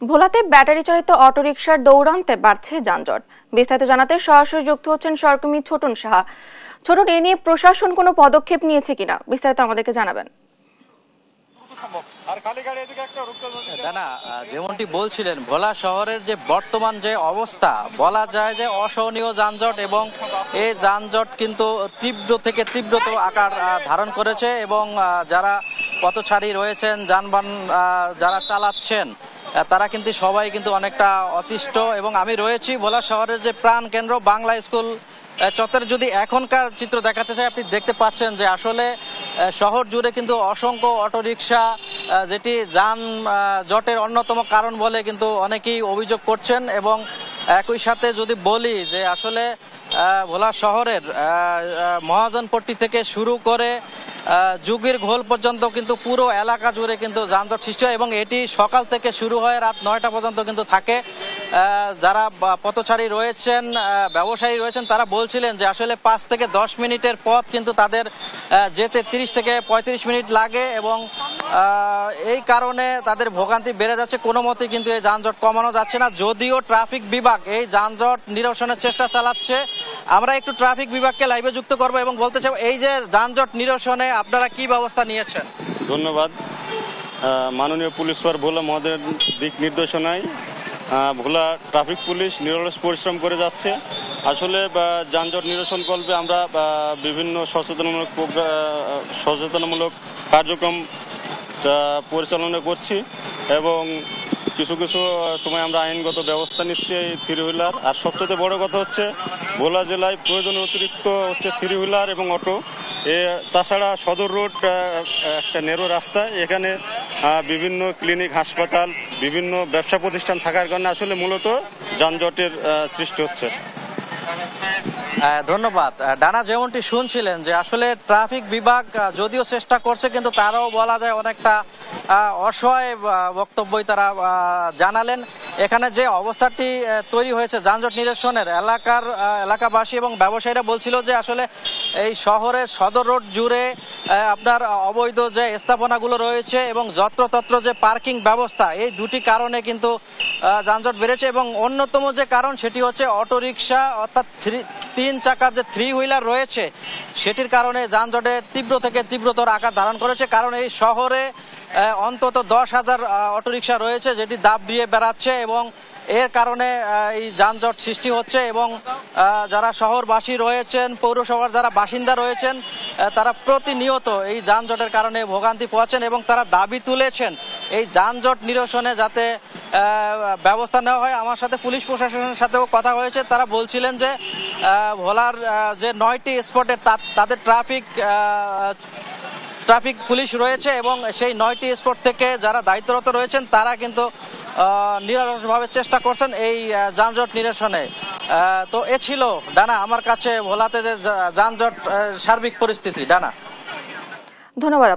ভোলাতে battery চালিত অটোরিকশার দৌড়ান্তে বাড়ছে যানজট। বিস্তারিত জানাতে সরাসরি যুক্ত হচ্ছেন সহকর্মী ছোটন সাহা। ছোটন, এ নিয়ে প্রশাসন কোনো পদক্ষেপ নিয়েছে কিনা বিস্তারিত আমাদেরকে জানাবেন। যেমনটি বলছিলেন, ভোলা শহরের যে বর্তমান যে অবস্থা, বলা যায় যে অসহনীয় যানজট, এবং এই যানজট কিন্তু তীব্র থেকে তীব্রতর আকার ধারণ করেছে এবং যারা পথচারী রয়েছেন, যানবাহন যারা চালাচ্ছেন, তারা কিন্তু সবাই কিন্তু অনেকটা অতিষ্ঠ। এবং আমি রয়েছি ভোলা শহরের যে প্রাণ কেন্দ্র বাংলা স্কুল চত্বরে। যদি এখনকার চিত্র দেখাতে চাই, আপনি দেখতে পাচ্ছেন যে আসলে শহর জুড়ে কিন্তু অসংখ্য অটোরিকশা, যেটি যানজটের অন্যতম কারণ বলে কিন্তু অনেকেই অভিযোগ করছেন। এবং একই সাথে যদি বলি যে আসলে ভোলা শহরের মহাজনপট্টি থেকে শুরু করে যুগের ঘোল পর্যন্ত কিন্তু পুরো এলাকা জুড়ে কিন্তু যানজট সৃষ্টি হয়, এবং এটি সকাল থেকে শুরু হয় রাত 9টা পর্যন্ত কিন্তু থাকে। যারা পথচারী রয়েছেন, ব্যবসায়ী রয়েছেন, তারা বলছিলেন যে আসলে 5 থেকে 10 মিনিটের পথ কিন্তু তাদের যেতে 30 থেকে 35 মিনিট লাগে, এবং এই কারণে তাদের ভোগান্তি বেড়ে যাচ্ছে। কোনো মতেই কিন্তু এই যানজট কমানো যাচ্ছে না, যদিও ট্রাফিক বিভাগ এই যানজট নিরসনের চেষ্টা চালাচ্ছে। আমরা একটু ট্রাফিক বিভাগকে লাইভে যুক্ত করব এবং বলতে চাই, এই যে যানজট নিরসনে আপনারা কি ব্যবস্থা নিয়েছেন? ধন্যবাদ। মাননীয় পুলিশ সুপার ভোলা মহোদয়ের দিক নির্দেশনায় ভোলা ট্রাফিক পুলিশ নিরলস পরিশ্রম করে যাচ্ছে। আসলে যানজট নিরসন করবে আমরা বিভিন্ন সচেতনামূলক কার্যক্রম পরিচালনা করছি, এবং কিছু কিছু সময় আমরা আইনগত ব্যবস্থা নিচ্ছি এই থ্রি হুইলার। আর সবচেয়ে বড় কথা হচ্ছে, ভোলা জেলায় প্রয়োজনীয় অতিরিক্ত হচ্ছে থ্রি হুইলার এবং অটো। তাছাড়া সদর রোড একটা নেরো রাস্তা, এখানে বিভিন্ন ক্লিনিক, হাসপাতাল, বিভিন্ন ব্যবসা প্রতিষ্ঠান থাকার কারণে আসলে মূলত যানজটের সৃষ্টি হচ্ছে। ধন্যবাদ। ডানা, যেমনটি শুনছিলেন যে আসলে ট্রাফিক বিভাগ যদিও চেষ্টা করছে, কিন্তু তারাও বলা যায় অনেকটা অসহায় বক্তব্যই তারা জানালেন। এখানে যে অবস্থাটি তৈরি হয়েছে যানজট নিরসনের, এলাকাবাসী এবং ব্যবসায়ীরা বলছিল যে আসলে এই শহরের সদর রোড জুড়ে আপনার অবৈধ যে স্থাপনাগুলো রয়েছে এবং যত্রতত্র যে পার্কিং ব্যবস্থা, এই দুটি কারণে কিন্তু যানজট বেড়েছে। এবং অন্যতম যে কারণ সেটি হচ্ছে অটোরিকশা, অর্থাৎ 3 চাকার যে থ্রি হুইলার রয়েছে, সেটির কারণে যানজটের তীব্র থেকে তীব্রতর আকার ধারণ করেছে। কারণ এই শহরে অন্তত 10,000 অটোরিকশা রয়েছে, যেটি দাব দিয়ে বেড়াচ্ছে, এবং এর কারণে এই যানজট সৃষ্টি হচ্ছে। এবং যারা শহরবাসী রয়েছেন, পৌরসভার যারা বাসিন্দা রয়েছেন, তারা প্রতিনিয়ত এই যানজটের কারণে ভোগান্তি পোহাচ্ছেন, এবং তারা দাবি তুলেছেন এই যানজট নিরসনে যাতে ব্যবস্থা নেওয়া হয়। আমার সাথে পুলিশ প্রশাসনের সাথেও কথা হয়েছে, তারা বলছিলেন যে ভোলার যে 9টি স্পটে তাদের ট্রাফিক পুলিশ রয়েছে, এবং সেই 9টি স্পট থেকে যারা দায়িত্বরত রয়েছেন তারা কিন্তু নিরলসভাবে চেষ্টা করছেন এই যানজট নিরসনে। তো এ ছিল ডানা আমার কাছে ভোলাতে যে যানজট সার্বিক পরিস্থিতি। ডানা, ধন্যবাদ।